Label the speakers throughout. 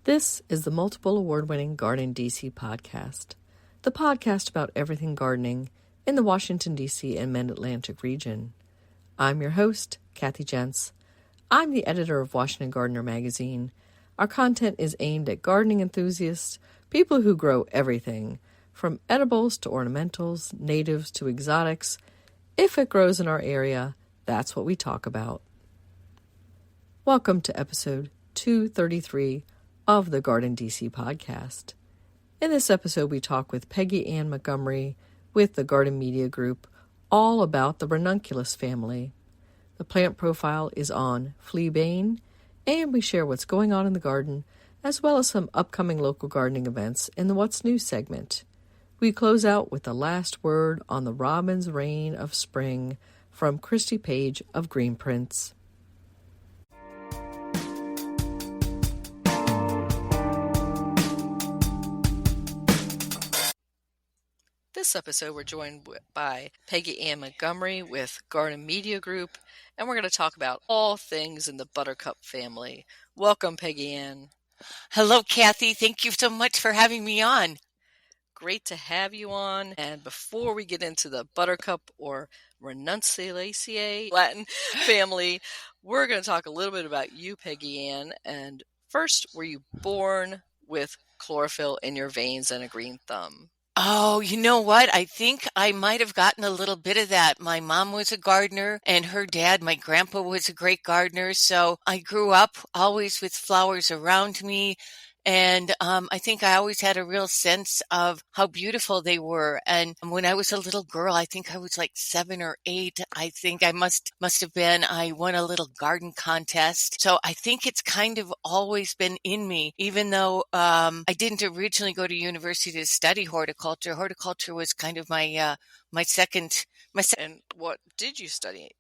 Speaker 1: This is the multiple award-winning GardenDC podcast, the podcast about everything gardening in the Washington, D.C. and Mid-Atlantic region. I'm your host, Kathy Jentz. I'm the editor of Washington Gardener magazine. Our content is aimed at gardening enthusiasts, people who grow everything, from edibles to ornamentals, natives to exotics. If it grows in our area, that's what we talk about. Welcome to episode 233 of the GardenDC podcast. In this episode, we talk with Peggy Ann Montgomery with the Garden Media Group all about the ranunculus family. The plant profile is on fleabane, and we share what's going on in the garden, as well as some upcoming local gardening events in the What's New segment. We close out with the last word on the robin's reign of spring from Christy Page of Green Prints. This episode, we're joined by Peggy Ann Montgomery with Garden Media Group, and we're going to talk about all things in the Buttercup family. Welcome, Peggy Ann.
Speaker 2: Hello, Kathy. Thank you so much for having me on.
Speaker 1: Great to have you on. And before we get into the Buttercup or Ranunculaceae Latin family, we're going to talk a little bit about you, Peggy Ann. And first, were you born with chlorophyll in your veins and a green thumb?
Speaker 2: Oh, you know what? I think I might have gotten a little bit of that. My mom was a gardener and her dad, my grandpa, was a great gardener. So I grew up always with flowers around me. And I think I always had a real sense of how beautiful they were. And when I was a little girl, I think I was like 7 or 8. I think I must have been. I won a little garden contest. So I think it's kind of always been in me, even though I didn't originally go to university to study horticulture. Horticulture was kind of my second.
Speaker 1: And what did you study?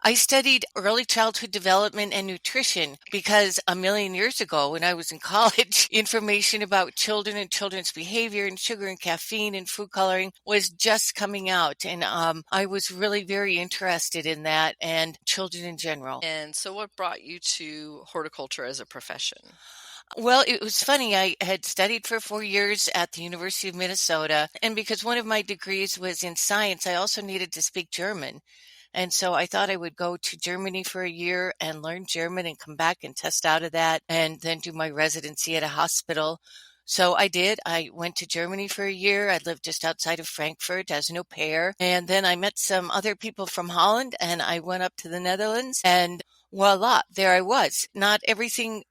Speaker 2: I studied early childhood development and nutrition because a million years ago when I was in college, information about children and children's behavior and sugar and caffeine and food coloring was just coming out. And I was really very interested in that and children in general.
Speaker 1: And so what brought you to horticulture as a profession?
Speaker 2: Well, it was funny. I had studied for 4 years at the University of Minnesota. And because one of my degrees was in science, I also needed to speak German. And so I thought I would go to Germany for a year and learn German and come back and test out of that and then do my residency at a hospital. So I did. I went to Germany for a year. I lived just outside of Frankfurt as an au pair. And then I met some other people from Holland and I went up to the Netherlands and voila, there I was. Not everything,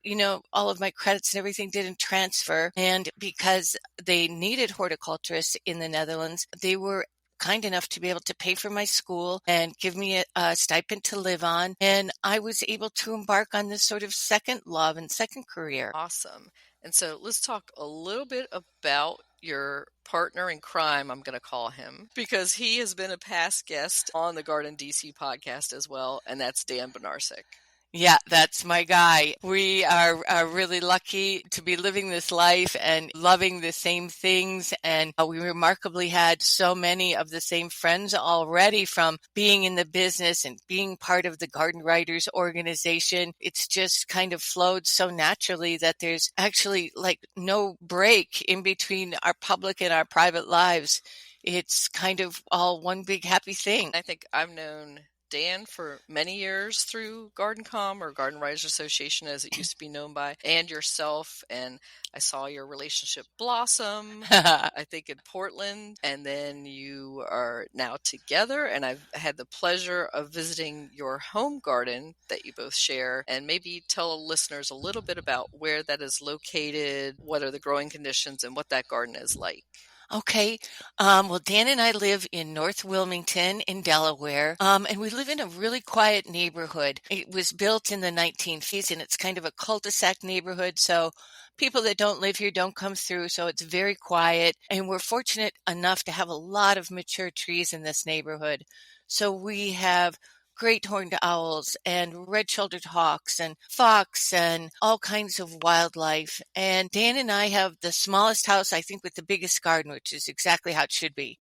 Speaker 2: all of my credits and everything didn't transfer. And because they needed horticulturists in the Netherlands, they were kind enough to be able to pay for my school and give me a stipend to live on. And I was able to embark on this sort of second love and second career.
Speaker 1: Awesome. And so let's talk a little bit about your partner in crime, I'm going to call him, because he has been a past guest on the GardenDC podcast as well, and that's Dan Benarsic.
Speaker 2: Yeah, that's my guy. We are really lucky to be living this life and loving the same things. And we remarkably had so many of the same friends already from being in the business and being part of the Garden Writers organization. It's just kind of flowed so naturally that there's actually like no break in between our public and our private lives. It's kind of all one big happy thing.
Speaker 1: I think I've known Dan for many years through GardenCom or Garden Writers Association as it used to be known by, and yourself. And I saw your relationship blossom, I think in Portland, and then you are now together. And I've had the pleasure of visiting your home garden that you both share, and maybe tell listeners a little bit about where that is located, what are the growing conditions, and what that garden is like.
Speaker 2: Okay. Well, Dan and I live in North Wilmington in Delaware, and we live in a really quiet neighborhood. It was built in the 1950s, and it's kind of a cul-de-sac neighborhood, so people that don't live here don't come through, so it's very quiet, and we're fortunate enough to have a lot of mature trees in this neighborhood. So we have great horned owls and red-shouldered hawks and fox and all kinds of wildlife. And Dan and I have the smallest house, I think, with the biggest garden, which is exactly how it should be.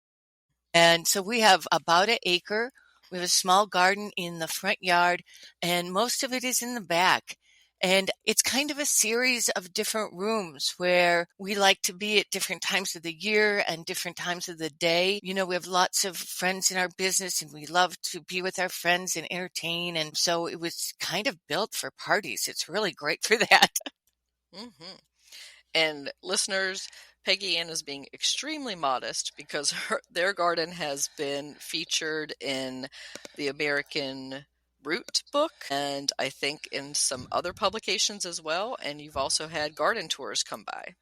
Speaker 2: And so we have about an acre. We have a small garden in the front yard, and most of it is in the back. And it's kind of a series of different rooms where we like to be at different times of the year and different times of the day. You know, we have lots of friends in our business and we love to be with our friends and entertain. And so it was kind of built for parties. It's really great for that.
Speaker 3: Mm-hmm. And listeners, Peggy Ann is being extremely modest because their garden has been featured in the American Root book and I think in some other publications as well. And you've also had garden tours come by.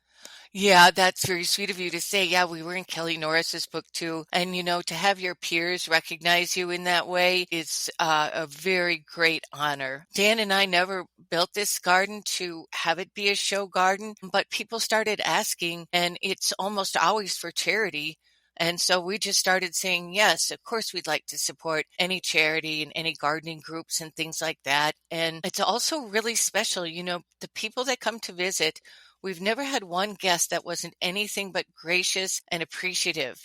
Speaker 2: Yeah, that's very sweet of you to say. Yeah, we were in Kelly Norris's book too. And, you know, to have your peers recognize you in that way is a very great honor. Dan and I never built this garden to have it be a show garden, but people started asking, and it's almost always for charity. And so we just started saying, yes, of course, we'd like to support any charity and any gardening groups and things like that. And it's also really special. You know, the people that come to visit, we've never had one guest that wasn't anything but gracious and appreciative.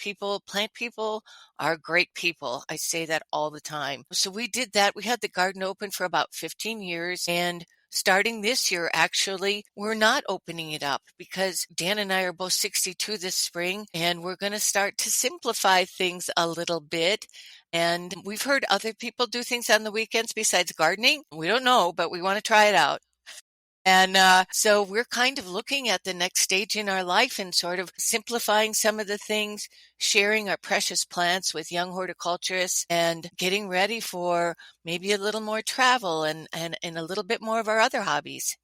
Speaker 2: Plant people are great people. I say that all the time. So we did that. We had the garden open for about 15 years, and starting this year, actually, we're not opening it up because Dan and I are both 62 this spring, and we're going to start to simplify things a little bit. And we've heard other people do things on the weekends besides gardening. We don't know, but we want to try it out. And so we're kind of looking at the next stage in our life and sort of simplifying some of the things, sharing our precious plants with young horticulturists, and getting ready for maybe a little more travel and a little bit more of our other hobbies.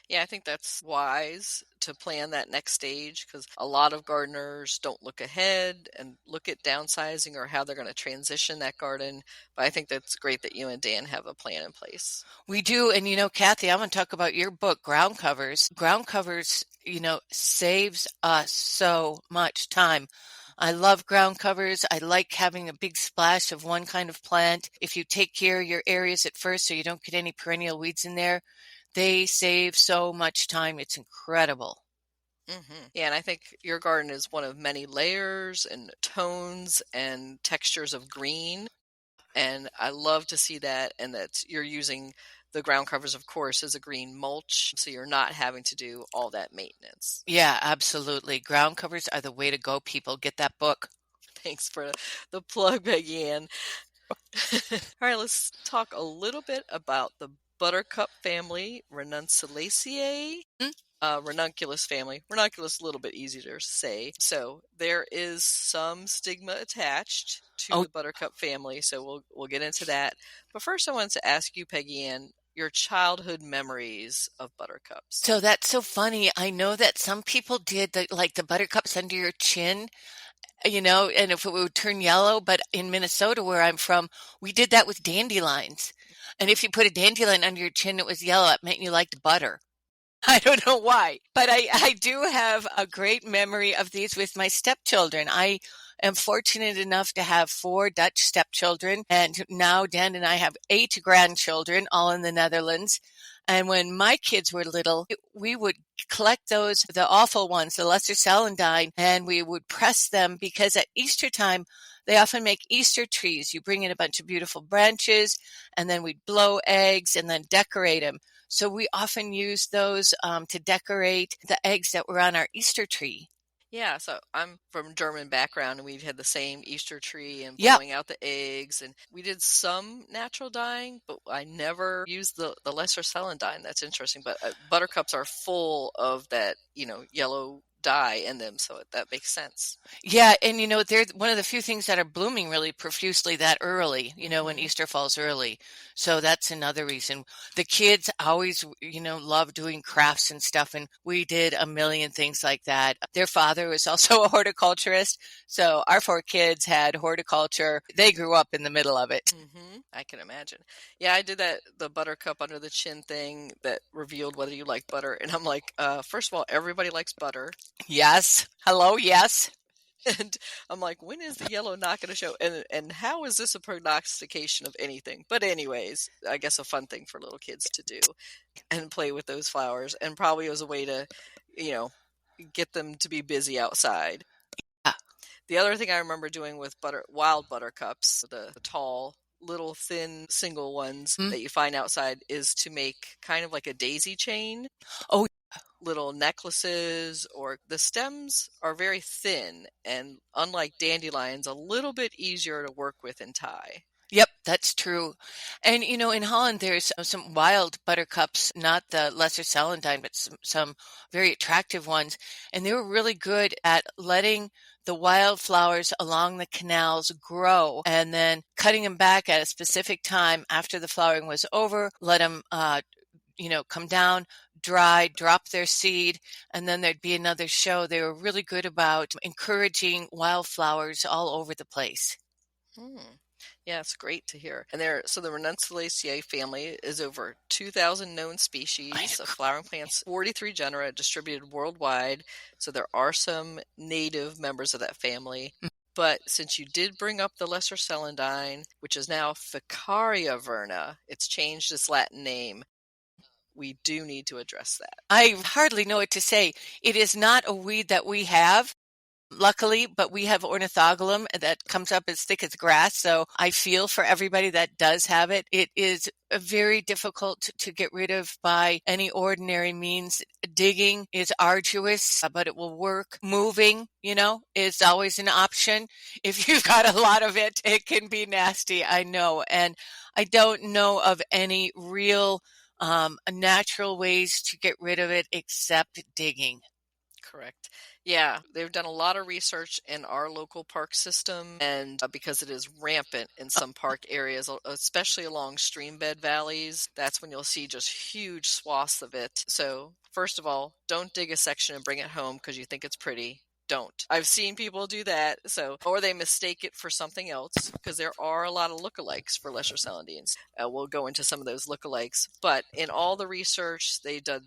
Speaker 3: Yeah, I think that's wise to plan that next stage because a lot of gardeners don't look ahead and look at downsizing or how they're going to transition that garden. But I think that's great that you and Dan have a plan in place.
Speaker 2: We do. And, you know, Kathy, I want to talk about your book, Ground Covers. Ground Covers, you know, saves us so much time. I love ground covers. I like having a big splash of one kind of plant. If you take care of your areas at first so you don't get any perennial weeds in there, they save so much time. It's incredible.
Speaker 3: Mm-hmm. Yeah, and I think your garden is one of many layers and tones and textures of green. And I love to see that, and that you're using the ground covers, of course, as a green mulch, so you're not having to do all that maintenance.
Speaker 2: Yeah, absolutely. Ground covers are the way to go, people. Get that book.
Speaker 3: Thanks for the plug, Peggy Ann. All right, let's talk a little bit about the Buttercup family, Ranunculaceae. Ranunculus family. Ranunculus, a little bit easier to say. So there is some stigma attached to the Buttercup family, so we'll get into that. But first, I wanted to ask you, Peggy Ann, your childhood memories of buttercups.
Speaker 2: So that's so funny. I know that some people did the buttercups under your chin, you know, and if it would turn yellow, but in Minnesota where I'm from, we did that with dandelions. And if you put a dandelion under your chin, it was yellow. It meant you liked butter. I don't know why, but I do have a great memory of these with my stepchildren. I am fortunate enough to have 4 Dutch stepchildren, and now Dan and I have 8 grandchildren, all in the Netherlands. And when my kids were little, we would collect those, the awful ones, the lesser celandine, and we would press them because at Easter time, they often make Easter trees. You bring in a bunch of beautiful branches, and then we'd blow eggs and then decorate them. So we often use those to decorate the eggs that were on our Easter tree.
Speaker 3: Yeah, so I'm from German background, and we had the same Easter tree and
Speaker 2: Yep.
Speaker 3: blowing out the eggs, and we did some natural dyeing, but I never used the lesser celandine. That's interesting, but buttercups are full of that, yellow dye in them, so that makes sense.
Speaker 2: Yeah, and they're one of the few things that are blooming really profusely that early, when Easter falls early. So that's another reason. The kids always, love doing crafts and stuff, and we did a million things like that. Their father was also a horticulturist, so our 4 kids had horticulture. They grew up in the middle of it.
Speaker 3: Mm-hmm. I can imagine. Yeah, I did the buttercup under the chin thing that revealed whether you like butter, and I'm like, first of all, everybody likes butter.
Speaker 2: Yes. Hello, yes.
Speaker 3: And I'm like, when is the yellow not going to show? And how is this a prognostication of anything? But anyways, I guess a fun thing for little kids to do and play with those flowers. And probably as a way to, get them to be busy outside.
Speaker 2: Yeah.
Speaker 3: The other thing I remember doing with wild buttercups, the tall little thin single ones that you find outside is to make kind of like a daisy chain.
Speaker 2: Oh,
Speaker 3: little necklaces, or the stems are very thin and, unlike dandelions, a little bit easier to work with and tie.
Speaker 2: yep, that's true. And, in Holland, there's some wild buttercups, not the lesser celandine, but some very attractive ones. And they were really good at letting the wildflowers along the canals grow and then cutting them back at a specific time after the flowering was over, let them, come down, dry, drop their seed, and then there'd be another show. They were really good about encouraging wildflowers all over the place.
Speaker 3: Yeah, it's great to hear. And so the Ranunculaceae family is over 2,000 known species of flowering plants, 43 genera distributed worldwide. So there are some native members of that family. But since you did bring up the lesser celandine, which is now Ficaria verna, it's changed its Latin name. We do need to address that.
Speaker 2: I hardly know what to say. It is not a weed that we have, luckily, but we have ornithogalum that comes up as thick as grass. So I feel for everybody that does have it. It is very difficult to get rid of by any ordinary means. Digging is arduous, but it will work. Moving, is always an option. If you've got a lot of it, it can be nasty, I know. And I don't know of any real natural ways to get rid of it except digging.
Speaker 3: Correct. Yeah, they've done a lot of research in our local park system, and because it is rampant in some park areas, especially along stream bed valleys, that's when you'll see just huge swaths of it. So, first of all, don't dig a section and bring it home because you think it's pretty. Don't. I've seen people do that, or they mistake it for something else, because there are a lot of lookalikes for lesser celandines. We'll go into some of those lookalikes, but in all the research, they did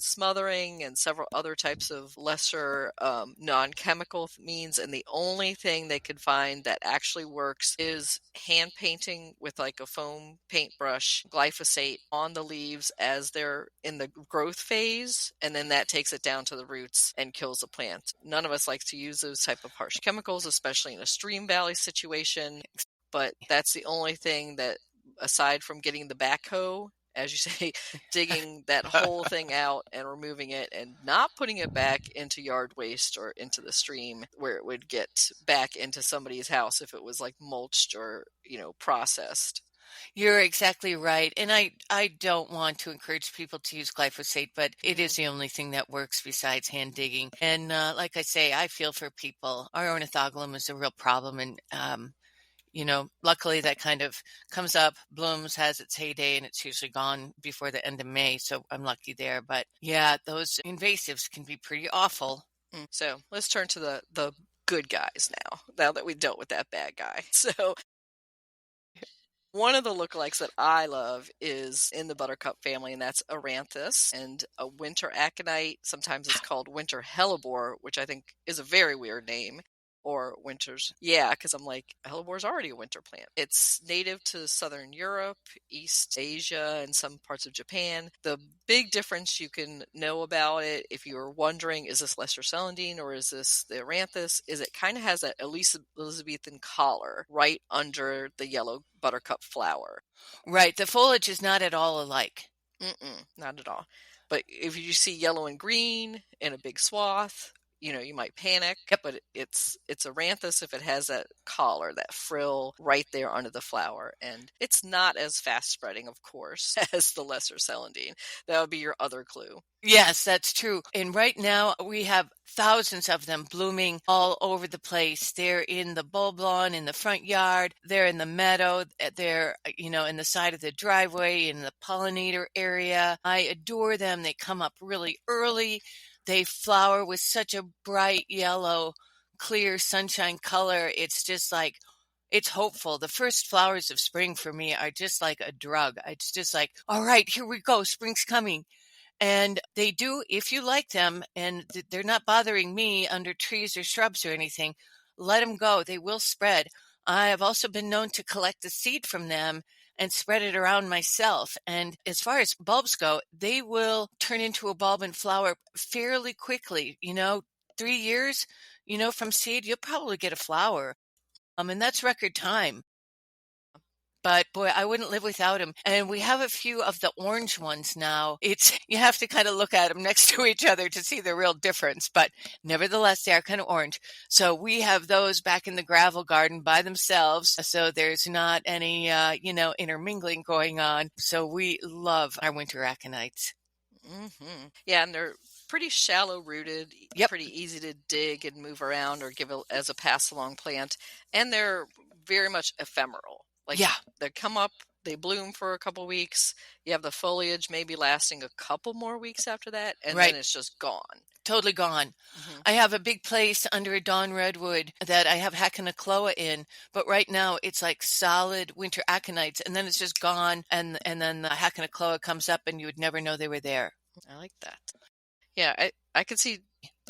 Speaker 3: smothering and several other types of lesser non-chemical means, and the only thing they could find that actually works is hand painting with like a foam paintbrush glyphosate on the leaves as they're in the growth phase, and then that takes it down to the roots and kills the plant. None of us like to use those type of harsh chemicals, especially in a stream valley situation, but that's the only thing that, aside from getting the backhoe, as you say, digging that whole thing out and removing it and not putting it back into yard waste or into the stream where it would get back into somebody's house if it was like mulched or, processed.
Speaker 2: You're exactly right. And I don't want to encourage people to use glyphosate, but it is the only thing that works besides hand digging. And like I say, I feel for people. Our ornithogalum is a real problem. And, luckily that kind of comes up, blooms, has its heyday, and it's usually gone before the end of May. So I'm lucky there. But yeah, those invasives can be pretty awful.
Speaker 3: So let's turn to the good guys now that we dealt with that bad guy. So one of the lookalikes that I love is in the buttercup family, and that's Aranthus and a winter aconite. Sometimes it's called winter hellebore, which I think is a very weird name. Or winters. Yeah, because I'm like, hellebore is already a winter plant. It's native to southern Europe, East Asia, and some parts of Japan. The big difference you can know about it, if you were wondering, is this lesser celandine or is this the Aranthus, is it kind of has that Elizabethan collar right under the yellow buttercup flower.
Speaker 2: Right. The foliage is not at all alike.
Speaker 3: Not at all. But if you see yellow and green in a big swath, you might panic, but it's Aranthus if it has that collar, that frill right there under the flower. And it's not as fast spreading, of course, as the lesser celandine. That would be your other clue.
Speaker 2: Yes, that's true. And right now we have thousands of them blooming all over the place. They're in the bulb lawn, in the front yard. They're in the meadow. They're, in the side of the driveway, in the pollinator area. I adore them. They come up really early. They flower with such a bright yellow, clear sunshine color. It's just like, it's hopeful. The first flowers of spring for me are just like a drug. It's just like, all right, here we go. Spring's coming. And they do, if you like them, and they're not bothering me under trees or shrubs or anything, let them go. They will spread. I have also been known to collect the seed from them and spread it around myself. And as far as bulbs go, they will turn into a bulb and flower fairly quickly. 3 years, from seed, you'll probably get a flower. And that's record time. but boy, I wouldn't live without them. And we have a few of the orange ones now. You have to kind of look at them next to each other to see the real difference, but nevertheless, they are kind of orange. So we have those back in the gravel garden by themselves. So there's not any, intermingling going on. So we love our winter aconites.
Speaker 3: Mm-hmm. Yeah, and they're pretty shallow rooted,
Speaker 2: Yep.
Speaker 3: pretty easy to dig and move around or give as a pass along plant. And they're very much ephemeral. Like,
Speaker 2: yeah,
Speaker 3: they come up, they bloom for a couple weeks. You have the foliage maybe lasting a couple more weeks after that, and
Speaker 2: right.
Speaker 3: then it's just gone.
Speaker 2: Totally gone. Mm-hmm. I have a big place under a dawn redwood that I have Hackanachoa in, but right now it's like solid winter aconites, and then it's just gone, and then the Hackanachoa comes up, and you would never know they were there.
Speaker 3: I like that. Yeah, I could see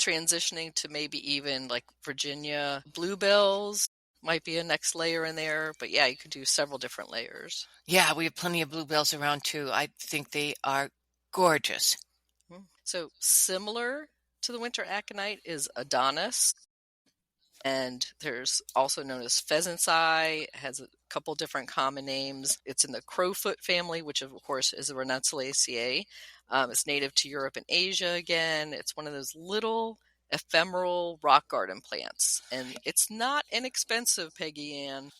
Speaker 3: transitioning to maybe even like Virginia bluebells might be a next layer in there, but yeah, you could do several different layers.
Speaker 2: Yeah, we have plenty of bluebells around too. I think they are gorgeous.
Speaker 3: So similar to the winter aconite is Adonis, and there's also known as pheasant's eye. It has a couple different common names. It's in the crowfoot family, which of course is the Ranunculaceae. It's native to Europe and Asia again. It's one of those little ephemeral rock garden plants, and it's not inexpensive, Peggy Ann.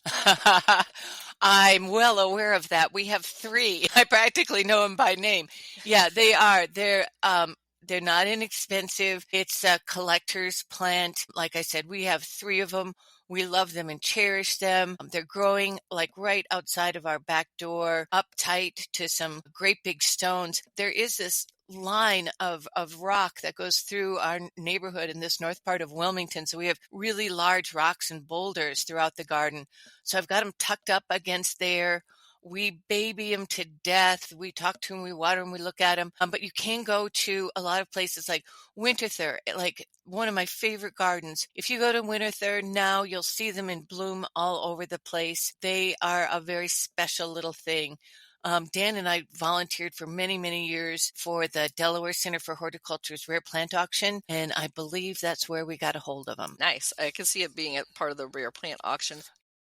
Speaker 2: I'm well aware of that. We have 3. I practically know them by name. Yeah, they are. They're not inexpensive. It's a collector's plant. Like I said, we have 3 of them. We love them and cherish them. They're growing like right outside of our back door, up tight to some great big stones. There is this line of rock that goes through our neighborhood in this north part of Wilmington. So we have really large rocks and boulders throughout the garden. So I've got them tucked up against there. We baby them to death. We talk to them, we water them, we look at them. But you can go to a lot of places like Winterthur, like one of my favorite gardens. If you go to Winterthur now, you'll see them in bloom all over the place. They are a very special little thing. Dan and I volunteered for many, many years for the Delaware Center for Horticulture's Rare Plant Auction, and I believe that's where we got a hold of them.
Speaker 3: Nice. I can see it being a part of the Rare Plant Auction.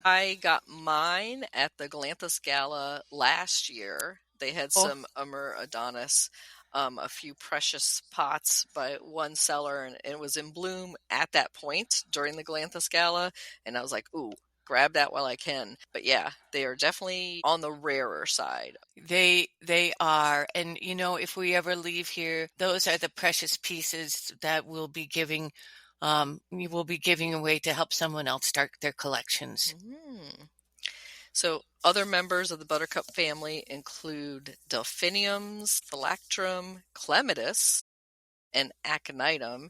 Speaker 3: I got mine at the Galanthus Gala last year. They had some Amur Adonis, a few precious pots by one seller, and it was in bloom at that point during the Galanthus Gala, and I was like, ooh, grab that while I can. But yeah, they are definitely on the rarer side.
Speaker 2: They are. And, if we ever leave here, those are the precious pieces that we'll be giving away to help someone else start their collections.
Speaker 3: Mm. So other members of the Buttercup family include Delphiniums, Phylacterum, Clematis, and Aconitum.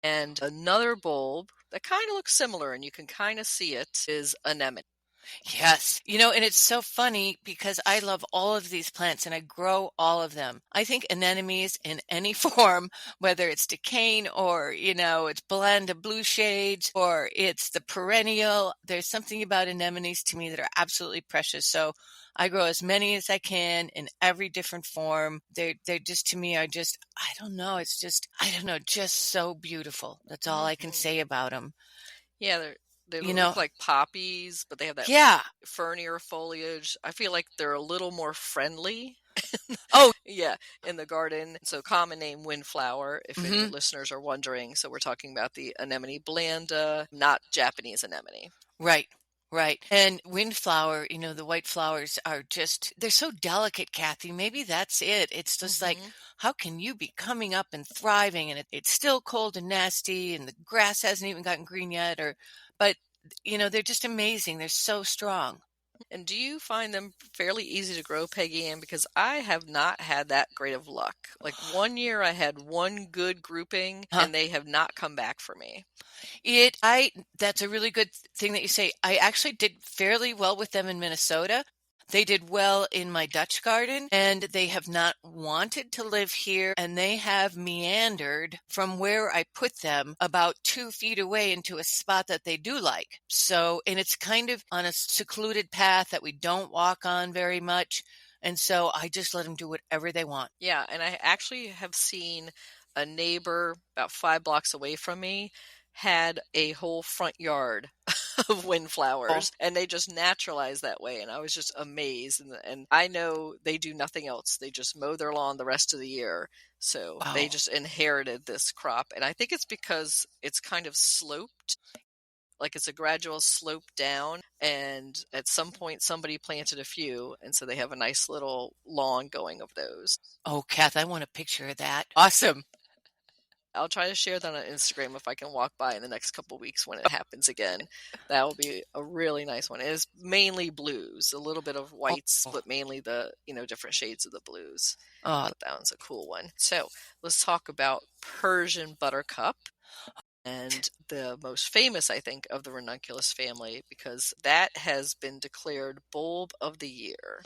Speaker 3: And another bulb that kind of looks similar, and you can kind of see it, is Anemone.
Speaker 2: Yes. And it's so funny because I love all of these plants and I grow all of them. I think anemones in any form, whether it's decane or, it's blend of blue shades or it's the perennial, there's something about anemones to me that are absolutely precious. So I grow as many as I can in every different form. They're just, to me, are just, just so beautiful. That's all I can say about them.
Speaker 3: Yeah, they look like poppies, but they have that fernier foliage. I feel like they're a little more friendly. Yeah, in the garden. So common name windflower, if any listeners are wondering. So we're talking about the Anemone blanda, not Japanese anemone.
Speaker 2: Right. And windflower, the white flowers are just, they're so delicate, Kathy. Maybe that's it. It's just like, how can you be coming up and thriving and it's still cold and nasty and the grass hasn't even gotten green yet? But they're just amazing. They're so strong.
Speaker 3: And do you find them fairly easy to grow, Peggy Ann? Because I have not had that great of luck. Like one year I had one good grouping and they have not come back for me.
Speaker 2: That's a really good thing that you say. I actually did fairly well with them in Minnesota. They did well in my Dutch garden, and they have not wanted to live here, and they have meandered from where I put them about 2 feet away into a spot that they do like. So, and it's kind of on a secluded path that we don't walk on very much, and so I just let them do whatever they want.
Speaker 3: Yeah, and I actually have seen a neighbor about 5 blocks away from me had a whole front yard of windflowers, and they just naturalized that way. And I was just amazed. And I know they do nothing else. They just mow their lawn the rest of the year. So they just inherited this crop. And I think it's because it's kind of sloped. Like it's a gradual slope down, and at some point somebody planted a few, and so they have a nice little lawn going of those.
Speaker 2: Oh, Kath, I want a picture of that. Awesome.
Speaker 3: I'll try to share that on Instagram if I can walk by in the next couple of weeks when it happens again. That will be a really nice one. It is mainly blues, a little bit of whites, but mainly the, different shades of the blues. But that one's a cool one. So let's talk about Persian buttercup. And the most famous, I think, of the ranunculus family, because that has been declared bulb of the year.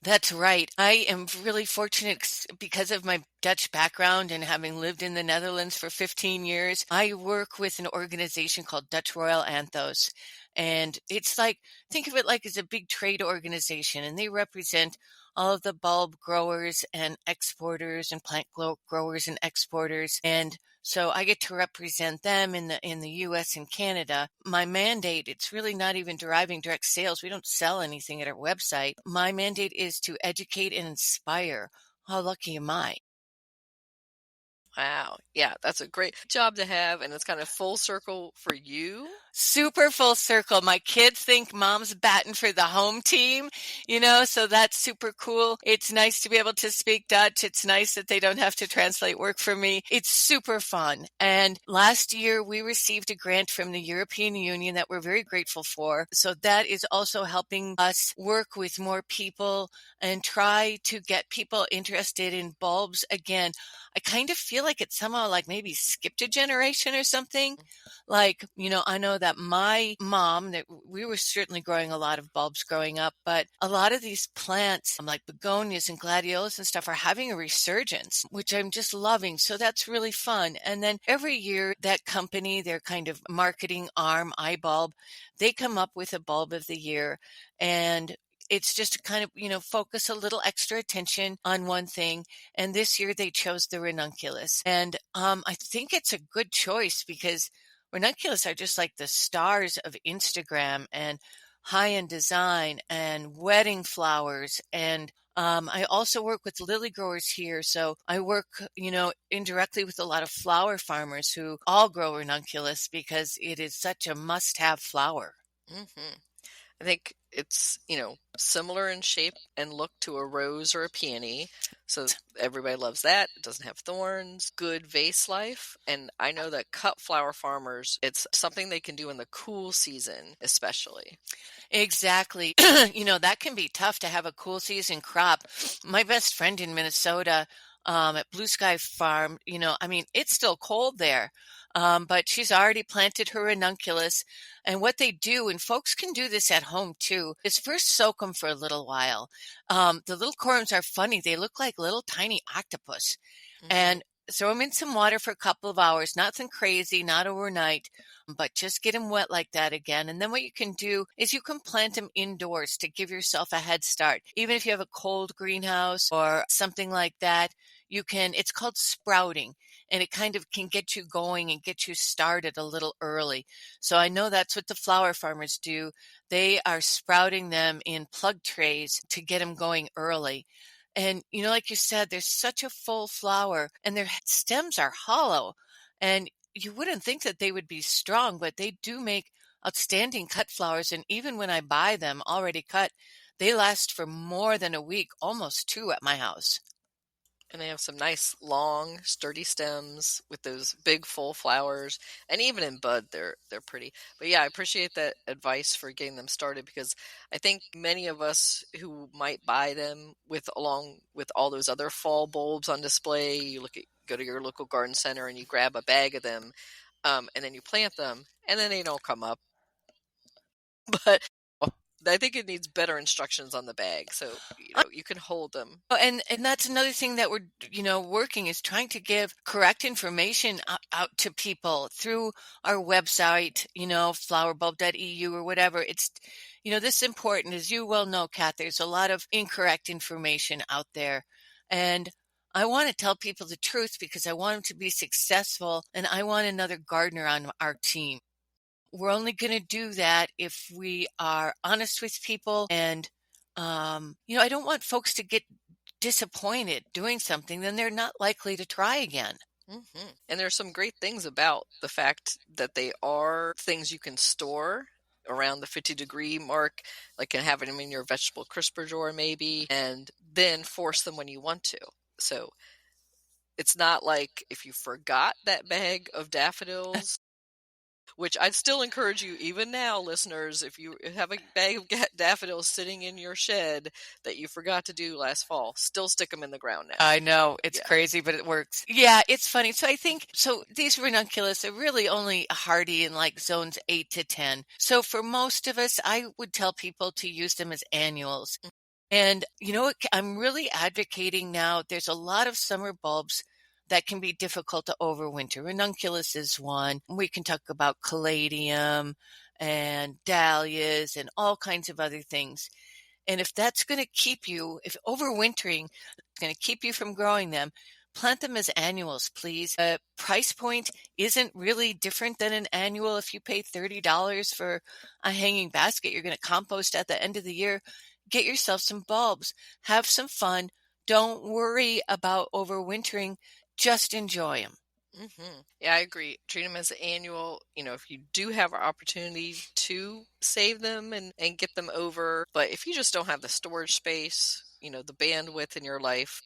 Speaker 2: That's right. I am really fortunate because of my Dutch background and having lived in the Netherlands for 15 years. I work with an organization called Dutch Royal Anthos. And it's like, think of it like it's a big trade organization, and they represent all of the bulb growers and exporters and plant growers and exporters. And so I get to represent them in the US and Canada. My mandate, it's really not even deriving direct sales. We don't sell anything at our website. My mandate is to educate and inspire. How lucky am I?
Speaker 3: Wow. Yeah, that's a great job to have, and it's kind of full circle for you.
Speaker 2: Super full circle. My kids think mom's batting for the home team, so that's super cool. It's nice to be able to speak Dutch. It's nice that they don't have to translate work for me. It's super fun. And last year we received a grant from the European Union that we're very grateful for. So that is also helping us work with more people and try to get people interested in bulbs again. I kind of feel like it's somehow like maybe skipped a generation or something. Like, I know that my mom, that we were certainly growing a lot of bulbs growing up, but a lot of these plants, like begonias and gladiolus and stuff, are having a resurgence, which I'm just loving. So that's really fun. And then every year that company, their kind of marketing arm, iBulb, they come up with a bulb of the year. And it's just to kind of, focus a little extra attention on one thing. And this year they chose the ranunculus. And I think it's a good choice because ranunculus are just like the stars of Instagram and high-end design and wedding flowers. And I also work with lily growers here. So I work, indirectly with a lot of flower farmers who all grow ranunculus because it is such a must-have flower.
Speaker 3: Mm-hmm. I think it's, similar in shape and look to a rose or a peony. So everybody loves that. It doesn't have thorns, good vase life. And I know that cut flower farmers, it's something they can do in the cool season, especially.
Speaker 2: Exactly. That can be tough to have a cool season crop. My best friend in Minnesota, at Blue Sky Farm, it's still cold there. But she's already planted her ranunculus. And what they do, and folks can do this at home too, is first soak them for a little while. The little corms are funny. They look like little tiny octopus. Mm-hmm. And throw them in some water for a couple of hours. Nothing crazy, not overnight, but just get them wet like that again. And then what you can do is you can plant them indoors to give yourself a head start. Even if you have a cold greenhouse or something like that, it's called sprouting. And it kind of can get you going and get you started a little early. So I know that's what the flower farmers do. They are sprouting them in plug trays to get them going early. And, like you said, there's such a full flower and their stems are hollow. And you wouldn't think that they would be strong, but they do make outstanding cut flowers. And even when I buy them already cut, they last for more than a week, almost 2 at my house.
Speaker 3: And they have some nice, long, sturdy stems with those big, full flowers. And even in bud, they're pretty. But yeah, I appreciate that advice for getting them started, because I think many of us who might buy them along with all those other fall bulbs on display, you go to your local garden center and you grab a bag of them, and then you plant them, and then they don't come up. But I think it needs better instructions on the bag, so you can hold them.
Speaker 2: And that's another thing that we're working is trying to give correct information out to people through our website, flowerbulb.eu or whatever. It's this is important, as you well know, Kat. There's a lot of incorrect information out there, and I want to tell people the truth because I want them to be successful and I want another gardener on our team. We're only going to do that if we are honest with people. And, I don't want folks to get disappointed doing something, then they're not likely to try again.
Speaker 3: Mm-hmm. And there's some great things about the fact that they are things you can store around the 50-degree mark, like having them in your vegetable crisper drawer maybe, and then force them when you want to. So it's not like if you forgot that bag of daffodils, which I'd still encourage you, even now, listeners, if you have a bag of daffodils sitting in your shed that you forgot to do last fall, still stick them in the ground now.
Speaker 2: I know, it's crazy, but it works. Yeah, it's funny. So I think, these ranunculus are really only hardy in like zones 8 to 10. So for most of us, I would tell people to use them as annuals. And I'm really advocating now, there's a lot of summer bulbs that can be difficult to overwinter. Ranunculus is one. We can talk about caladium and dahlias and all kinds of other things. And if that's going to keep you, if overwintering is going to keep you from growing them, plant them as annuals, please. The price point isn't really different than an annual. If you pay $30 for a hanging basket, you're going to compost at the end of the year. Get yourself some bulbs. Have some fun. Don't worry about overwintering. Just enjoy them.
Speaker 3: Mm-hmm. Yeah, I agree. Treat them as an annual. If you do have an opportunity to save them and get them over, but if you just don't have the storage space, the bandwidth in your life,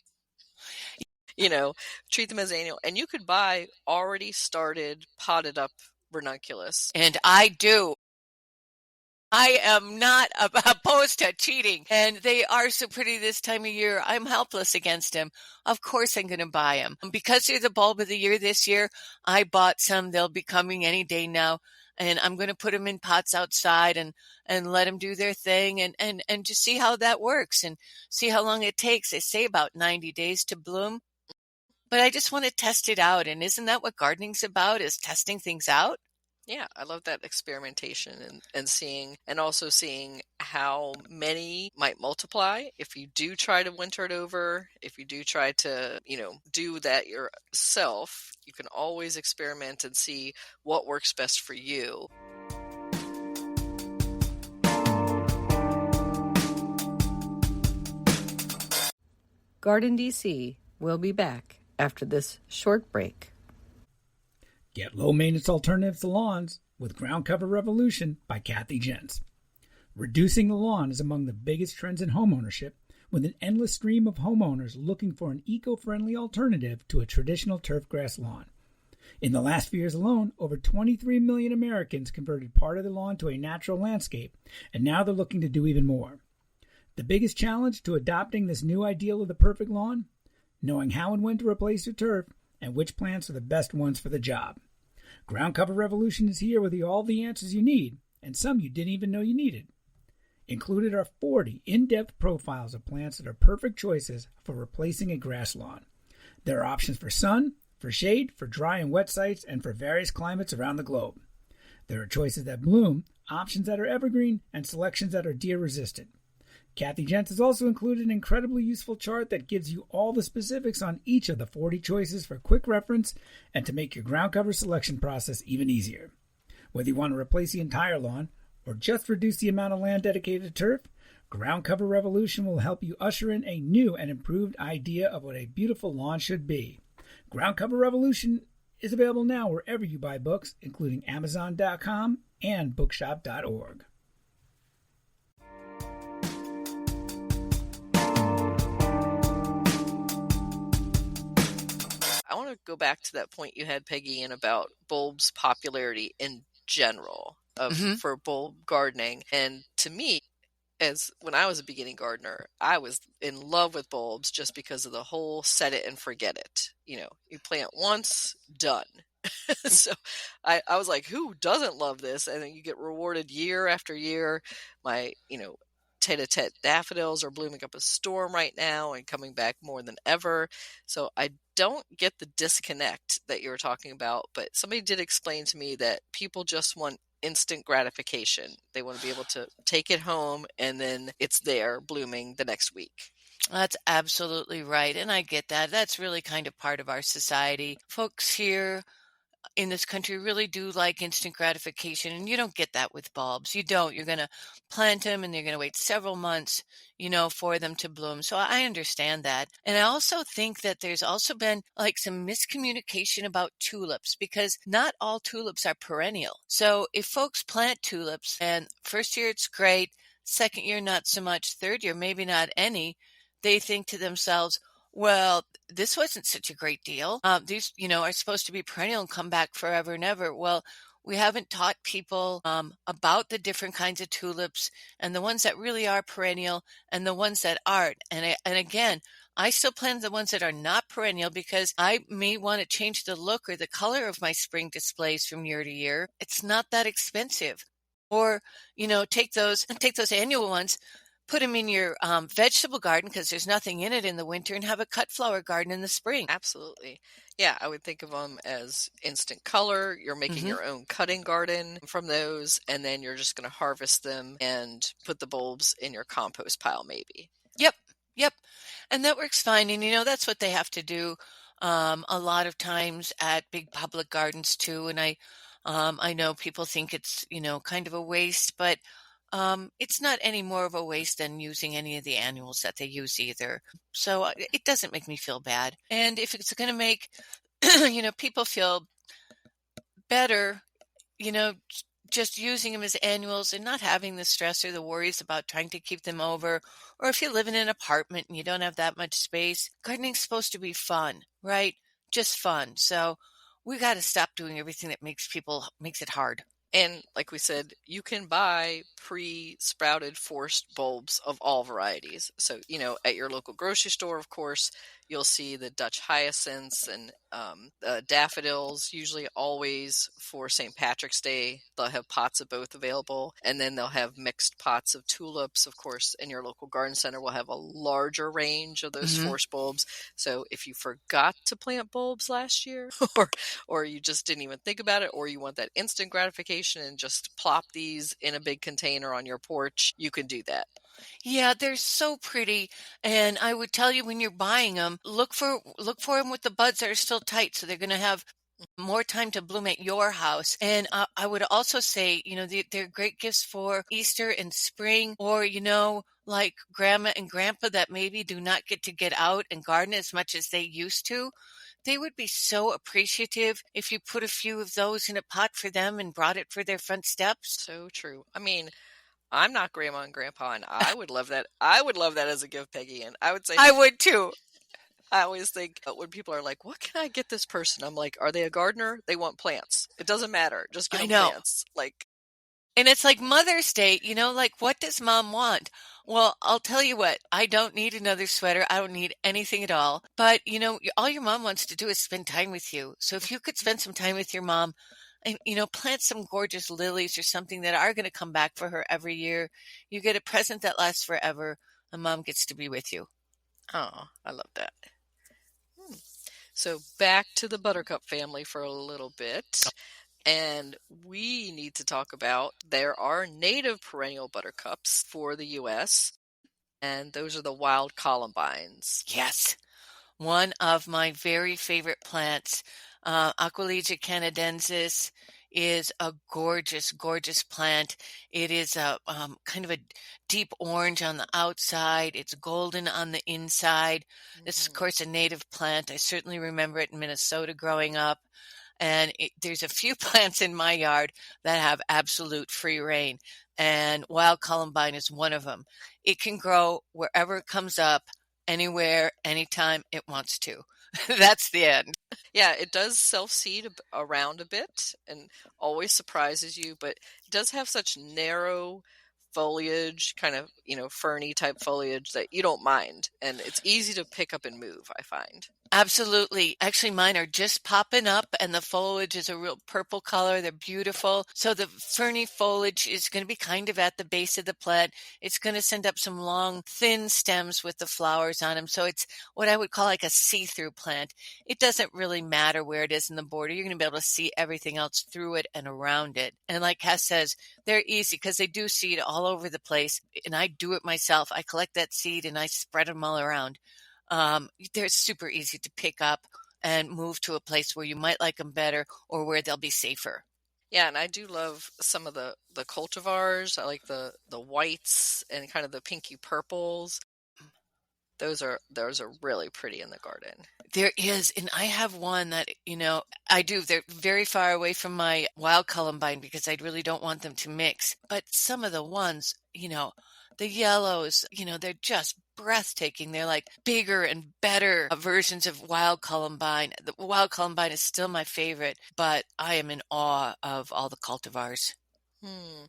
Speaker 3: treat them as annual. And you could buy already started, potted up ranunculus.
Speaker 2: And I do. I am not opposed to cheating, and they are so pretty this time of year. I'm helpless against them. Of course I'm going to buy them. Because they're the bulb of the year this year, I bought some. They'll be coming any day now, and I'm going to put them in pots outside and let them do their thing and just see how that works and see how long it takes. They say about 90 days to bloom, but I just want to test it out. And isn't that what gardening's about, is testing things out?
Speaker 3: Yeah, I love that experimentation and seeing how many might multiply if you do try to winter it over. If you do try to, do that yourself, you can always experiment and see what works best for you.
Speaker 1: GardenDC will be back after this short break.
Speaker 4: Get low-maintenance alternatives to lawns with Ground Cover Revolution by Kathy Jentz. Reducing the lawn is among the biggest trends in homeownership, with an endless stream of homeowners looking for an eco-friendly alternative to a traditional turfgrass lawn. In the last few years alone, over 23 million Americans converted part of the lawn to a natural landscape, and now they're looking to do even more. The biggest challenge to adopting this new ideal of the perfect lawn? Knowing how and when to replace your turf and which plants are the best ones for the job. Ground Cover Revolution is here with all the answers you need, and some you didn't even know you needed. Included are 40 in-depth profiles of plants that are perfect choices for replacing a grass lawn. There are options for sun, for shade, for dry and wet sites, and for various climates around the globe. There are choices that bloom, options that are evergreen, and selections that are deer-resistant. Kathy Jentz has also included an incredibly useful chart that gives you all the specifics on each of the 40 choices for quick reference and to make your ground cover selection process even easier. Whether you want to replace the entire lawn or just reduce the amount of land dedicated to turf, Ground Cover Revolution will help you usher in a new and improved idea of what a beautiful lawn should be. Ground Cover Revolution is available now wherever you buy books, including Amazon.com and Bookshop.org.
Speaker 3: I want to go back to that point you had, Peggy, in about bulbs' popularity in general for bulb gardening. And to me, as when I was a beginning gardener, I was in love with bulbs just because of the whole set it and forget it. You plant once, done. So I was like, who doesn't love this? And then you get rewarded year after year. My, tete-a-tete daffodils are blooming up a storm right now and coming back more than ever. So I don't get the disconnect that you were talking about, but somebody did explain to me that people just want instant gratification. They want to be able to take it home and then it's there blooming the next week.
Speaker 2: That's absolutely right. And I get that. That's really kind of part of our society. Folks here in this country really do like instant gratification, and you don't get that with bulbs. You don't. You're going to plant them and you're going to wait several months, for them to bloom. So I understand that. And I also think that there's also been like some miscommunication about tulips, because not all tulips are perennial. So if folks plant tulips and first year it's great, second year not so much, third year maybe not any, they think to themselves, well, this wasn't such a great deal. These, are supposed to be perennial and come back forever and ever. Well, we haven't taught people about the different kinds of tulips and the ones that really are perennial and the ones that aren't. And again, I still plant the ones that are not perennial because I may want to change the look or the color of my spring displays from year to year. It's not that expensive. Or, take those annual ones, put them in your vegetable garden because there's nothing in it in the winter, and have a cut flower garden in the spring.
Speaker 3: Absolutely. Yeah, I would think of them as instant color. You're making your own cutting garden from those, and then you're just going to harvest them and put the bulbs in your compost pile maybe.
Speaker 2: Yep. And that works fine. And, that's what they have to do a lot of times at big public gardens too. And I know people think it's, kind of a waste, but it's not any more of a waste than using any of the annuals that they use either. So it doesn't make me feel bad. And if it's going to make, people feel better, just using them as annuals and not having the stress or the worries about trying to keep them over, or if you live in an apartment and you don't have that much space, gardening's supposed to be fun, right? Just fun. So we got to stop doing everything that makes it hard.
Speaker 3: And like we said, you can buy pre-sprouted forced bulbs of all varieties. So, at your local grocery store, of course, you'll see the Dutch hyacinths and daffodils, usually always for St. Patrick's Day. They'll have pots of both available. And then they'll have mixed pots of tulips. Of course, in your local garden center, we'll have a larger range of those forced bulbs. So if you forgot to plant bulbs last year, or you just didn't even think about it, or you want that instant gratification and just plop these in a big container on your porch, you can do that.
Speaker 2: Yeah, they're so pretty. And I would tell you, when you're buying them, look for them with the buds that are still tight, so they're going to have more time to bloom at your house. And I would also say, they're great gifts for Easter and spring, or, like grandma and grandpa that maybe do not get out and garden as much as they used to. They would be so appreciative if you put a few of those in a pot for them and brought it for their front steps.
Speaker 3: So true. I mean, I'm not grandma and grandpa, and I would love that. I would love that as a gift, Peggy. And I would say
Speaker 2: I would too.
Speaker 3: I always think when people are like, what can I get this person? I'm like, are they a gardener? They want plants. It doesn't matter. Just get them plants.
Speaker 2: And it's like Mother's Day, like, what does Mom want? Well, I'll tell you what, I don't need another sweater. I don't need anything at all. But, all your mom wants to do is spend time with you. So if you could spend some time with your mom and, plant some gorgeous lilies or something that are going to come back for her every year, you get a present that lasts forever, and Mom gets to be with you.
Speaker 3: Oh, I love that. So back to the Buttercup family for a little bit. And we need to talk about, there are native perennial buttercups for the U.S., and those are the wild columbines.
Speaker 2: Yes. One of my very favorite plants, Aquilegia canadensis, is a gorgeous, gorgeous plant. It is a kind of a deep orange on the outside. It's golden on the inside. This is, of course, a native plant. I certainly remember it in Minnesota growing up. And there's a few plants in my yard that have absolute free reign, and wild columbine is one of them. It can grow wherever it comes up, anywhere, anytime it wants to. That's the end.
Speaker 3: Yeah, it does self-seed around a bit and always surprises you, but it does have such narrow foliage, kind of, ferny type foliage that you don't mind. And it's easy to pick up and move, I find.
Speaker 2: Absolutely. Actually, mine are just popping up and the foliage is a real purple color. They're beautiful. So the ferny foliage is going to be kind of at the base of the plant. It's going to send up some long, thin stems with the flowers on them. So it's what I would call like a see-through plant. It doesn't really matter where it is in the border. You're going to be able to see everything else through it and around it. And like Cass says, they're easy because they do seed all over the place. And I do it myself. I collect that seed and I spread them all around. They're super easy to pick up and move to a place where you might like them better or where they'll be safer.
Speaker 3: Yeah, and I do love some of the cultivars. I like the whites and kind of the pinky purples. Those are really pretty in the garden.
Speaker 2: There is, and I have one that, I do. They're very far away from my wild columbine because I really don't want them to mix. But some of the ones, the yellows, they're just breathtaking. They're like bigger and better versions of wild columbine. The wild columbine is still my favorite, but I am in awe of all the cultivars.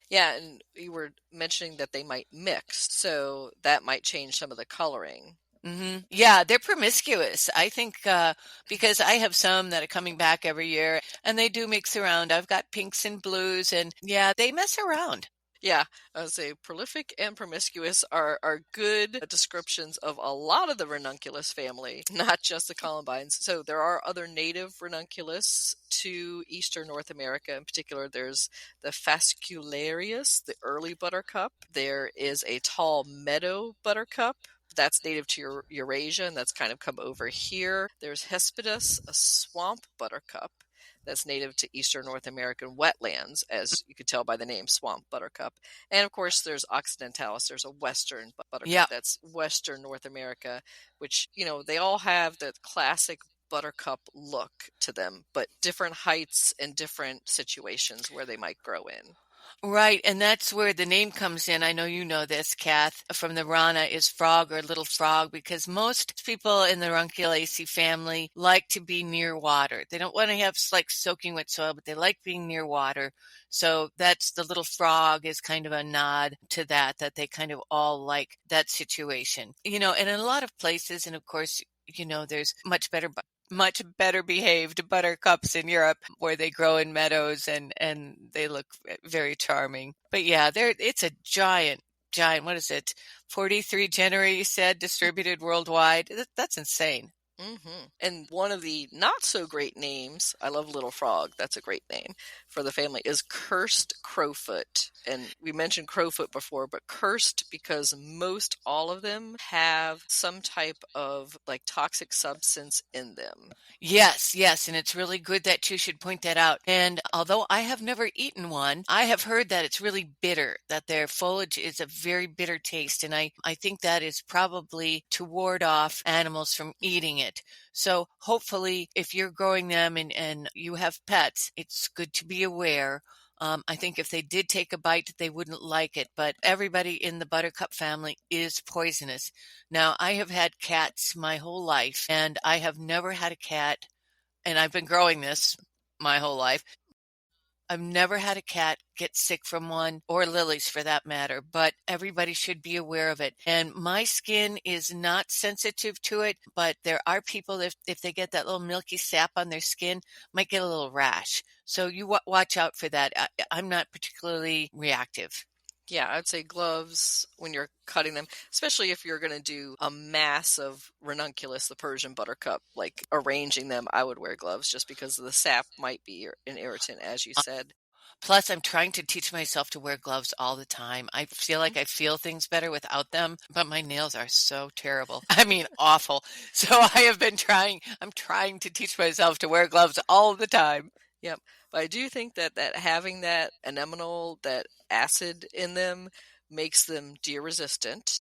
Speaker 3: Yeah, and you were mentioning that they might mix, so that might change some of the coloring.
Speaker 2: Mm-hmm. Yeah, they're promiscuous. I think because I have some that are coming back every year and they do mix around. I've got pinks and blues and yeah, they mess around.
Speaker 3: Yeah, I would say prolific and promiscuous are good descriptions of a lot of the ranunculus family, not just the columbines. So there are other native ranunculus to eastern North America. In particular, there's the fascularius, the early buttercup. There is a tall meadow buttercup. That's native to Eurasia, and that's kind of come over here. There's Hespidus, a swamp buttercup. That's native to eastern North American wetlands, as you could tell by the name swamp buttercup. And of course, there's occidentalis. There's a western buttercup that's western North America, which, they all have the classic buttercup look to them, but different heights and different situations where they might grow in.
Speaker 2: Right, and that's where the name comes in. I know you know this, Kath, from the rana is frog or little frog, because most people in the Ranunculaceae family like to be near water. They don't want to have like soaking wet soil, but they like being near water. So that's the little frog is kind of a nod to that they kind of all like that situation. And in a lot of places, and of course, there's much better behaved buttercups in Europe where they grow in meadows and they look very charming. But yeah, it's a giant, what is it? 43 genera, you said, distributed worldwide. That's insane.
Speaker 3: Mm-hmm. And one of the not so great names, I love Little Frog, that's a great name for the family, is cursed crowfoot. And we mentioned crowfoot before, but cursed because most all of them have some type of like toxic substance in them.
Speaker 2: Yes, and it's really good that you should point that out. And although I have never eaten one, I have heard that it's really bitter, that their foliage is a very bitter taste. And I think that is probably to ward off animals from eating it. So hopefully if you're growing them and you have pets, it's good to be aware. I think if they did take a bite, they wouldn't like it, but everybody in the buttercup family is poisonous. Now, I have had cats my whole life, and I have never had a cat, and I've been growing this my whole life. I've never had a cat get sick from one, or lilies for that matter, but everybody should be aware of it. And my skin is not sensitive to it, but there are people, if they get that little milky sap on their skin, might get a little rash. So you watch out for that. I'm not particularly reactive.
Speaker 3: Yeah, I'd say gloves when you're cutting them, especially if you're going to do a mass of ranunculus, the Persian buttercup, like arranging them, I would wear gloves just because the sap might be an irritant, as you said.
Speaker 2: Plus, I'm trying to teach myself to wear gloves all the time. I feel like I feel things better without them, but my nails are so terrible. I mean, awful. So I'm trying to teach myself to wear gloves all the time.
Speaker 3: Yep. But I do think that having that anemonal, that acid in them, makes them deer resistant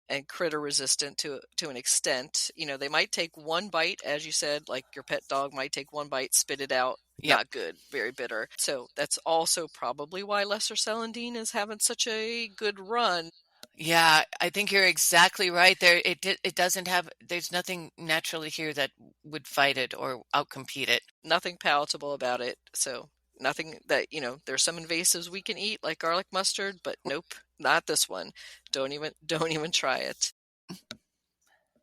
Speaker 3: and critter resistant to an extent. They might take one bite, as you said, like your pet dog might take one bite, spit it out. Yep. Not good, very bitter. So that's also probably why Lesser Celandine is having such a good run.
Speaker 2: Yeah, I think you're exactly right there. It doesn't have, there's nothing naturally here that would fight it or outcompete it.
Speaker 3: Nothing palatable about it. So nothing that, there's some invasives we can eat like garlic mustard, but nope, not this one. Don't even try it.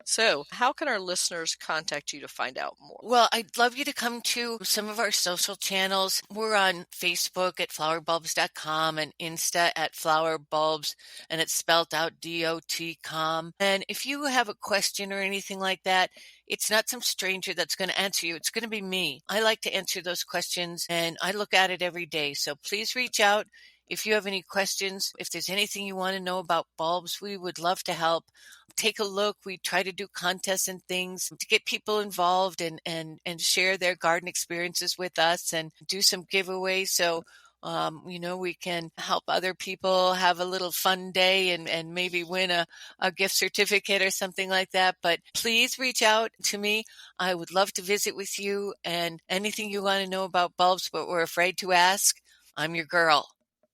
Speaker 3: So, how can our listeners contact you to find out more?
Speaker 2: Well, I'd love you to come to some of our social channels. We're on Facebook at flowerbulbs.com and Insta at flowerbulbs, and it's spelled out DOT.com. And if you have a question or anything like that, it's not some stranger that's going to answer you. It's going to be me. I like to answer those questions, and I look at it every day. So please reach out. If you have any questions, if there's anything you want to know about bulbs, we would love to help. Take a look. We try to do contests and things to get people involved and share their garden experiences with us and do some giveaways. So, we can help other people have a little fun day and maybe win a gift certificate or something like that. But please reach out to me. I would love to visit with you, and anything you want to know about bulbs but we're afraid to ask, I'm your girl.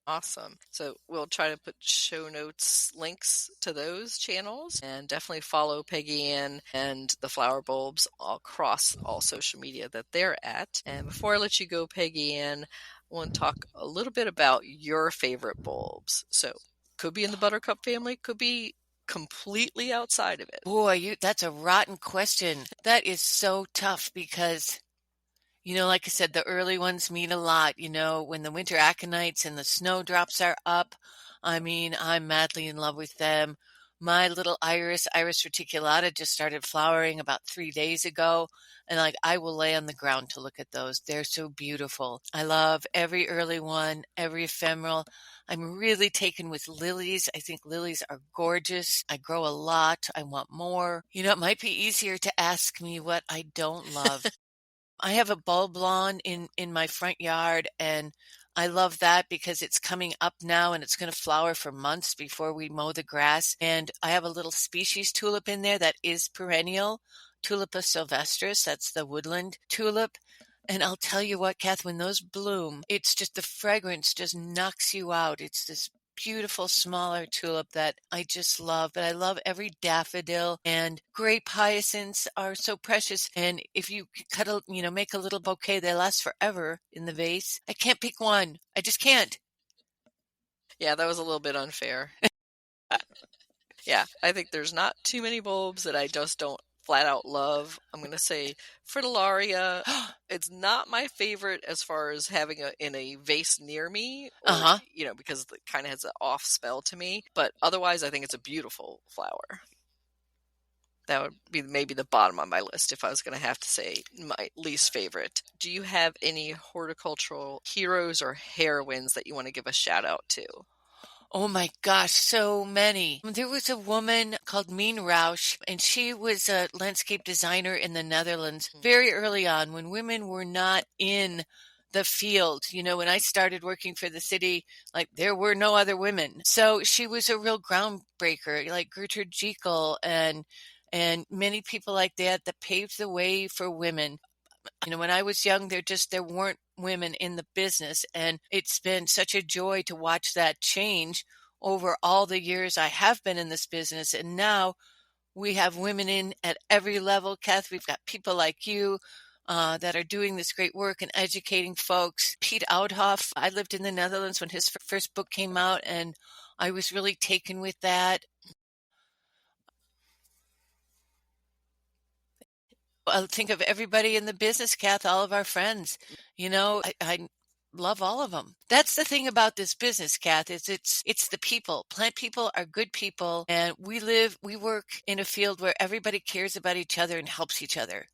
Speaker 3: Awesome. So we'll try to put show notes links to those channels, and definitely follow Peggy Ann and the Flower Bulbs across all social media that they're at. And before I let you go, Peggy Ann, I want to talk a little bit about your favorite bulbs. So could be in the Buttercup family, could be completely outside of it.
Speaker 2: Boy, that's a rotten question. That is so tough because like I said, the early ones mean a lot. When the winter aconites and the snowdrops are up, I'm madly in love with them. My little Iris reticulata, just started flowering about 3 days ago. And I will lay on the ground to look at those. They're so beautiful. I love every early one, every ephemeral. I'm really taken with lilies. I think lilies are gorgeous. I grow a lot. I want more. It might be easier to ask me what I don't love. I have a bulb lawn in my front yard, and I love that because it's coming up now and it's going to flower for months before we mow the grass. And I have a little species tulip in there that is perennial, Tulipa sylvestris. That's the woodland tulip. And I'll tell you what, Kath, when those bloom, it's just the fragrance just knocks you out. It's this beautiful smaller tulip that I just love. But I love every daffodil, and grape hyacinths are so precious. And if you make a little bouquet, they last forever in the vase. I can't pick one. I just can't.
Speaker 3: Yeah, that was a little bit unfair. Yeah, I think there's not too many bulbs that I just don't flat out love. I'm going to say Fritillaria. It's not my favorite as far as having in a vase near me, or, because it kind of has an off spell to me. But otherwise, I think it's a beautiful flower. That would be maybe the bottom on my list if I was going to have to say my least favorite. Do you have any horticultural heroes or heroines that you want to give a shout out to?
Speaker 2: Oh my gosh, so many. There was a woman called Mien Rausch, and she was a landscape designer in the Netherlands very early on when women were not in the field. When I started working for the city, there were no other women. So she was a real groundbreaker, like Gertrude Jekyll and many people like that paved the way for women. When I was young, there weren't women in the business, and it's been such a joy to watch that change over all the years I have been in this business. And now we have women in at every level. Kath, we've got people like you that are doing this great work and educating folks. Piet Oudhoff, I lived in the Netherlands when his first book came out, and I was really taken with that. I think of everybody in the business, Kath, all of our friends. I love all of them. That's the thing about this business, Kath, is it's the people. Plant people are good people, and we work in a field where everybody cares about each other and helps each other.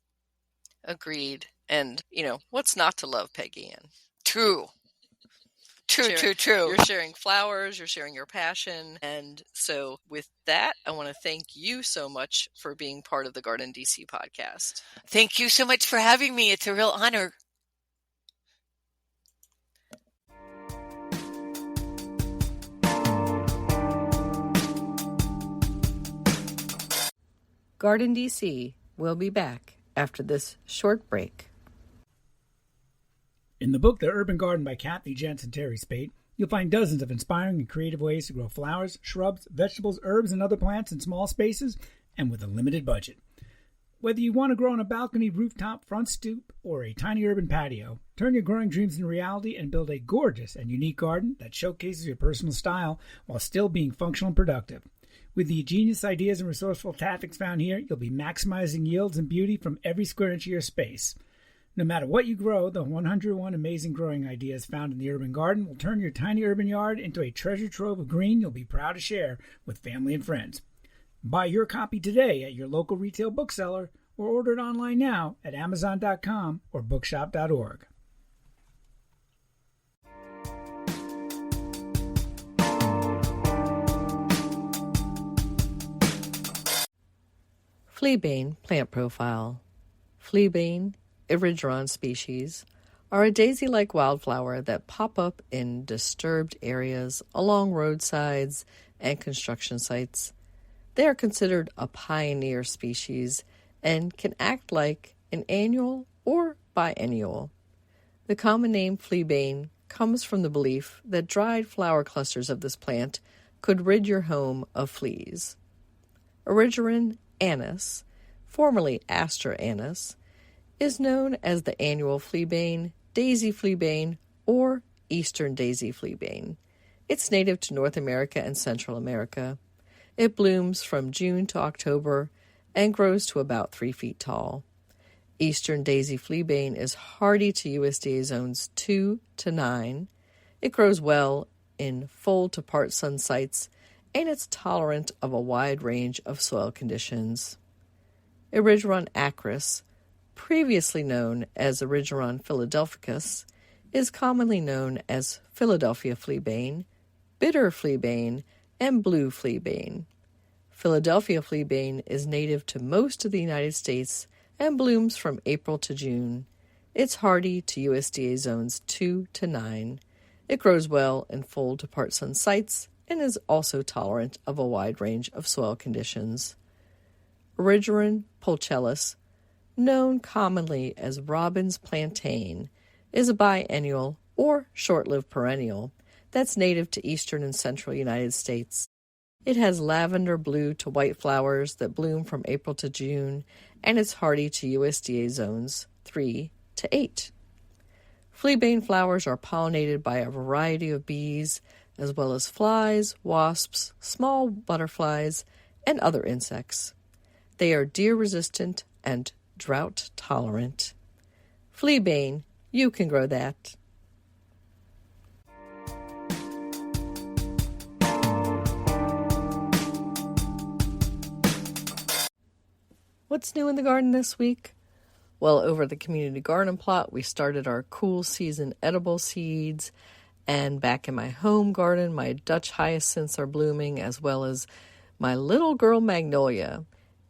Speaker 3: Agreed. And, what's not to love, Peggy Ann?
Speaker 2: True. True.
Speaker 3: You're sharing flowers, you're sharing your passion. And so with that, I want to thank you so much for being part of the GardenDC podcast.
Speaker 2: Thank you so much for having me. It's a real honor.
Speaker 1: GardenDC will be back after this short break.
Speaker 4: In the book The Urban Garden by Kathy Jentz and Terry Spate, you'll find dozens of inspiring and creative ways to grow flowers, shrubs, vegetables, herbs, and other plants in small spaces and with a limited budget. Whether you want to grow on a balcony, rooftop, front stoop, or a tiny urban patio, turn your growing dreams into reality and build a gorgeous and unique garden that showcases your personal style while still being functional and productive. With the ingenious ideas and resourceful tactics found here, you'll be maximizing yields and beauty from every square inch of your space. No matter what you grow, the 101 amazing growing ideas found in the urban garden will turn your tiny urban yard into a treasure trove of green you'll be proud to share with family and friends. Buy your copy today at your local retail bookseller or order it online now at Amazon.com or bookshop.org.
Speaker 1: Fleabane plant profile. Fleabane, Erigeron species, are a daisy-like wildflower that pop up in disturbed areas along roadsides and construction sites. They are considered a pioneer species and can act like an annual or biennial. The common name fleabane comes from the belief that dried flower clusters of this plant could rid your home of fleas. Erigeron annuus, formerly Aster annuus, is known as the annual fleabane, daisy fleabane, or eastern daisy fleabane. It's native to North America and Central America. It blooms from June to October and grows to about 3 feet tall. Eastern daisy fleabane is hardy to USDA zones 2 to 9. It grows well in full to part sun sites, and it's tolerant of a wide range of soil conditions. Erigeron acris, previously known as Erigeron philadelphicus, is commonly known as Philadelphia fleabane, bitter fleabane, and blue fleabane. Philadelphia fleabane is native to most of the United States and blooms from April to June. It's hardy to USDA zones 2 to 9. It grows well in full to part sun sites and is also tolerant of a wide range of soil conditions. Erigeron pulchellus, known commonly as robin's plantain, is a biennial or short-lived perennial that's native to eastern and central United States. It has lavender blue to white flowers that bloom from April to June, and it's hardy to USDA zones 3 to 8. Fleabane flowers are pollinated by a variety of bees, as well as flies, wasps, small butterflies, and other insects. They are deer-resistant and drought-tolerant. Fleabane, you can grow that. What's new in the garden this week? Well, over at the community garden plot, we started our cool season edible seeds. And back in my home garden, my Dutch hyacinths are blooming, as well as my little girl magnolia,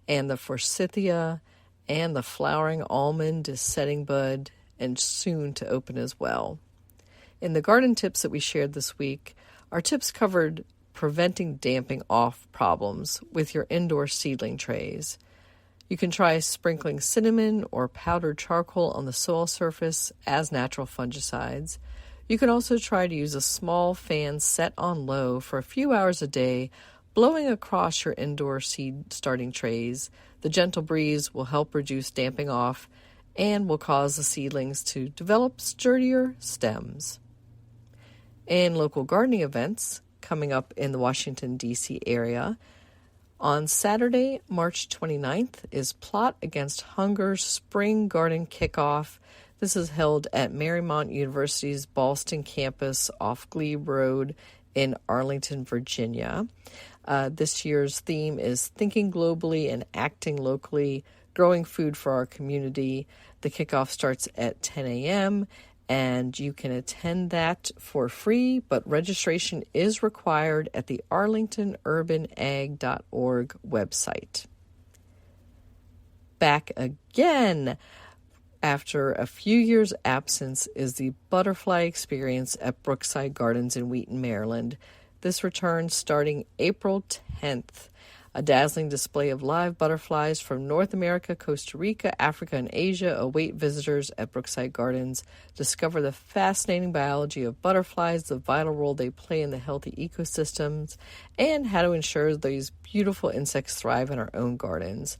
Speaker 1: and the forsythia, and the flowering almond is setting bud and soon to open as well. In the garden tips that we shared this week, our tips covered preventing damping off problems with your indoor seedling trays. You can try sprinkling cinnamon or powdered charcoal on the soil surface as natural fungicides. You can also try to use a small fan set on low for a few hours a day, blowing across your indoor seed starting trays. The gentle breeze will help reduce damping off and will cause the seedlings to develop sturdier stems. In local gardening events coming up in the Washington, D.C. area, on Saturday, March 29th, is Plot Against Hunger's Spring Garden Kickoff. This is held at Marymount University's Ballston campus off Glebe Road in Arlington, Virginia. This year's theme is Thinking Globally and Acting Locally, Growing Food for Our Community. The kickoff starts at 10 a.m., and you can attend that for free, but registration is required at the arlingtonurbanag.org website. Back again after a few years' absence is the Butterfly Experience at Brookside Gardens in Wheaton, Maryland. This returns starting April 10th. A dazzling display of live butterflies from North America, Costa Rica, Africa, and Asia await visitors at Brookside Gardens. Discover the fascinating biology of butterflies, the vital role they play in the healthy ecosystems, and how to ensure these beautiful insects thrive in our own gardens.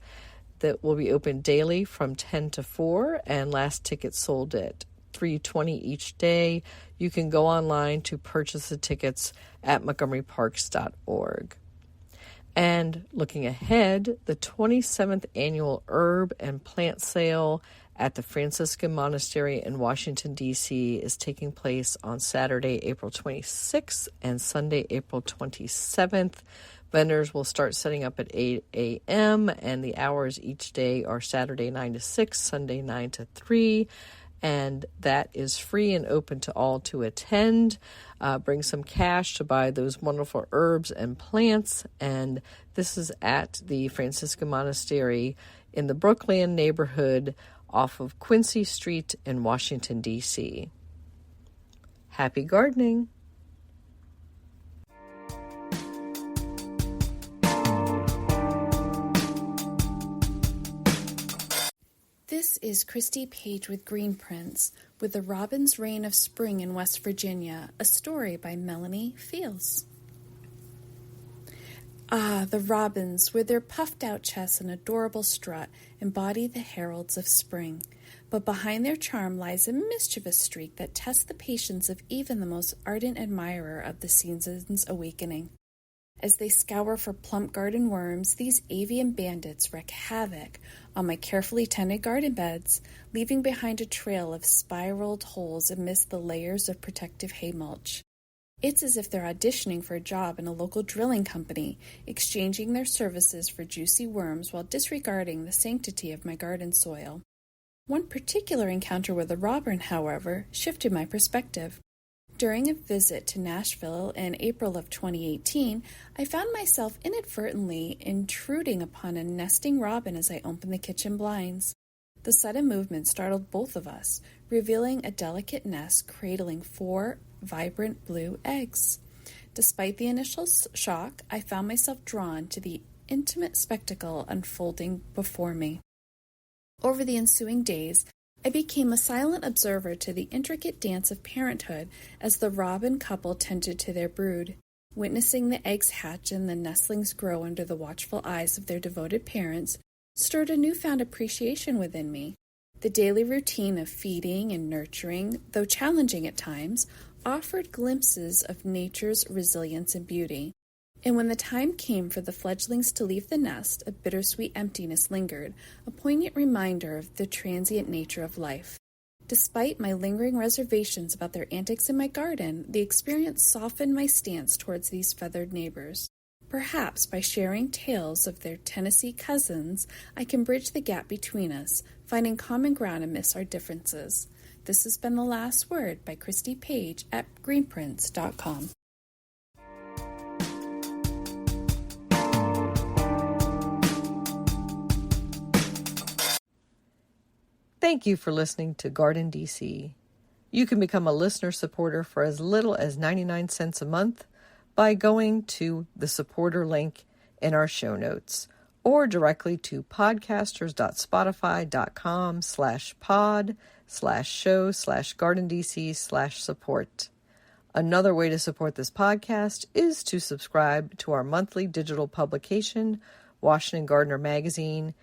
Speaker 1: That will be open daily from 10 to 4, and last tickets sold at $3.20 each day. You can go online to purchase the tickets at montgomeryparks.org. And looking ahead, the 27th annual herb and plant sale at the Franciscan Monastery in Washington, D.C. is taking place on Saturday, April 26th and Sunday, April 27th. Vendors will start setting up at 8 a.m. and the hours each day are Saturday 9 to 6, Sunday 9 to 3. And that is free and open to all to attend. Bring some cash to buy those wonderful herbs and plants. And this is at the Franciscan Monastery in the Brookland neighborhood off of Quincy Street in Washington, D.C. Happy gardening!
Speaker 5: This is Christy Page with Green Prints, with The Robin's Reign of Spring in West Virginia, a story by Melanie Fields. Ah, the robins, with their puffed-out chests and adorable strut, embody the heralds of spring. But behind their charm lies a mischievous streak that tests the patience of even the most ardent admirer of the season's awakening. As they scour for plump garden worms, these avian bandits wreak havoc on my carefully tended garden beds, leaving behind a trail of spiraled holes amidst the layers of protective hay mulch. It's as if they're auditioning for a job in a local drilling company, exchanging their services for juicy worms while disregarding the sanctity of my garden soil. One particular encounter with a robin, however, shifted my perspective. During a visit to Nashville in April of 2018, I found myself inadvertently intruding upon a nesting robin as I opened the kitchen blinds. The sudden movement startled both of us, revealing a delicate nest cradling 4 vibrant blue eggs. Despite the initial shock, I found myself drawn to the intimate spectacle unfolding before me. Over the ensuing days, I became a silent observer to the intricate dance of parenthood as the robin couple tended to their brood. Witnessing the eggs hatch and the nestlings grow under the watchful eyes of their devoted parents stirred a newfound appreciation within me. The daily routine of feeding and nurturing, though challenging at times, offered glimpses of nature's resilience and beauty. And when the time came for the fledglings to leave the nest, a bittersweet emptiness lingered, a poignant reminder of the transient nature of life. Despite my lingering reservations about their antics in my garden, the experience softened my stance towards these feathered neighbors. Perhaps by sharing tales of their Tennessee cousins, I can bridge the gap between us, finding common ground amidst our differences. This has been The Last Word by Christy Page at greenprints.com.
Speaker 1: Thank you for listening to GardenDC. You can become a listener supporter for as little as 99 cents a month by going to the supporter link in our show notes or directly to podcasters.spotify.com/pod/show/GardenDC/support. Another way to support this podcast is to subscribe to our monthly digital publication, Washington Gardener Magazine.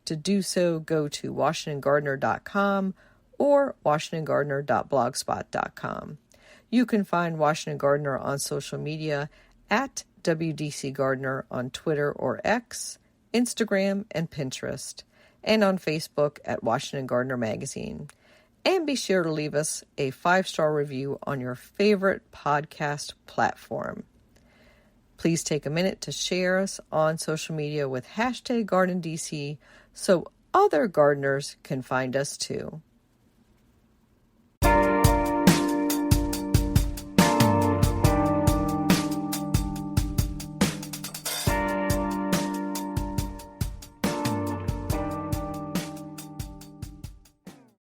Speaker 1: To do so, go to WashingtonGardener.com or WashingtonGardener.blogspot.com. You can find Washington Gardener on social media at WDC Gardener on Twitter or X, Instagram, and Pinterest, and on Facebook at Washington Gardener Magazine. And be sure to leave us a 5-star review on your favorite podcast platform. Please take a minute to share us on social media with #GardenDC so other gardeners can find us too.